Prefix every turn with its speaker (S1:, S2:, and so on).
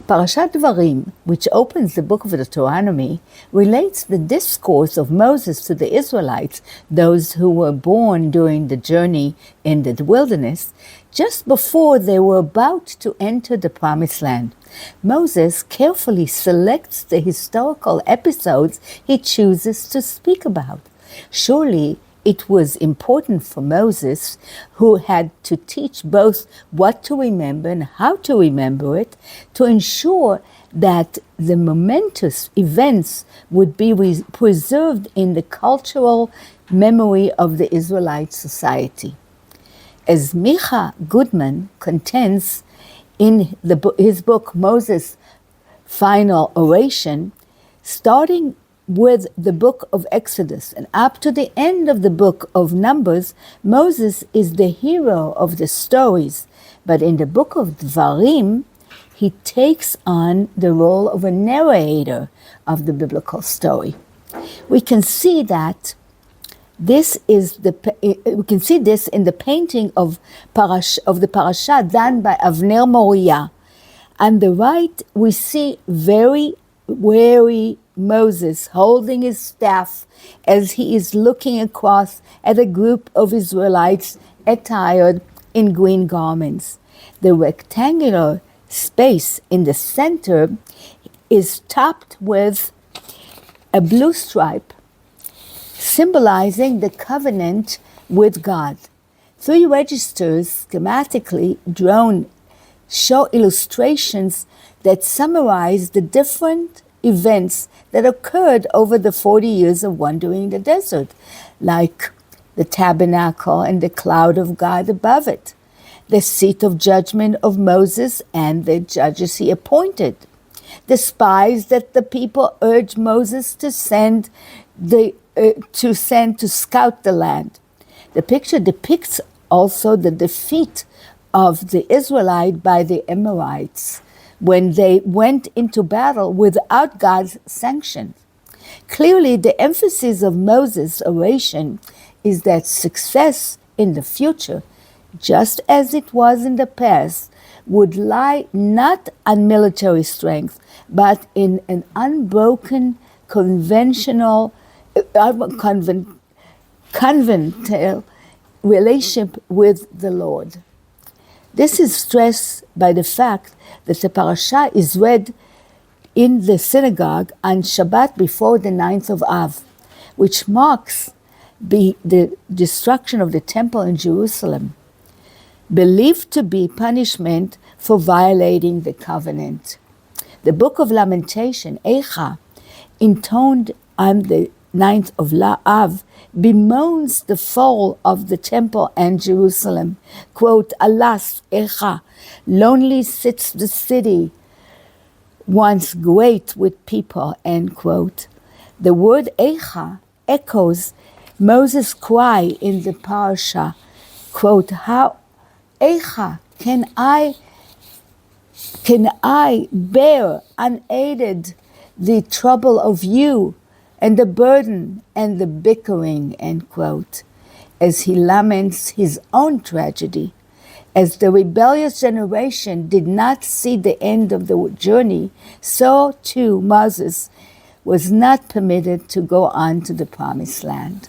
S1: Parashat Devarim, which opens the book of Deuteronomy, relates the discourse of Moses to the Israelites, those who were born during the journey in the wilderness, just before they were about to enter the Promised Land. Moses carefully selects the historical episodes he chooses to speak about. Surely it was important for Moses, who had to teach both what to remember and how to remember it, to ensure that the momentous events would be preserved in the cultural memory of the Israelite society. As Micha Goodman contends in his book, Moses' Final Oration, starting with the book of Exodus and up to the end of the book of Numbers, Moses is the hero of the stories. But in the book of Devarim, he takes on the role of a narrator of the biblical story. We can see that we can see this in the painting of the Parashat done by Avner Moriah. On the right, we see very wary Moses holding his staff as he is looking across at a group of Israelites attired in green garments. The rectangular space in the center is topped with a blue stripe, symbolizing the covenant with God. 3 registers, schematically drawn, show illustrations that summarize the different events that occurred over the 40 years of wandering the desert, like the tabernacle and the cloud of God above it, the seat of judgment of Moses and the judges he appointed, the spies that the people urged Moses to send to scout the land. The picture depicts also the defeat of the Israelites by the Amorites when they went into battle without God's sanction. Clearly, the emphasis of Moses' oration is that success in the future, just as it was in the past, would lie not on military strength, but in an unbroken covenantal relationship with the Lord. This is stressed by the fact that the parasha is read in the synagogue on Shabbat before the 9th of Av, which marks the destruction of the temple in Jerusalem, believed to be punishment for violating the covenant. The book of Lamentation, Eicha, intoned on the 9th of Av, bemoans the fall of the temple and Jerusalem. Quote, Alas, Eicha, lonely sits the city, once great with people, end quote. The word Eicha echoes Moses' cry in the parasha, quote, How, Eicha, can I bear unaided the trouble of you and the burden and the bickering, end quote, as he laments his own tragedy. As the rebellious generation did not see the end of the journey, so too Moses was not permitted to go on to the Promised Land.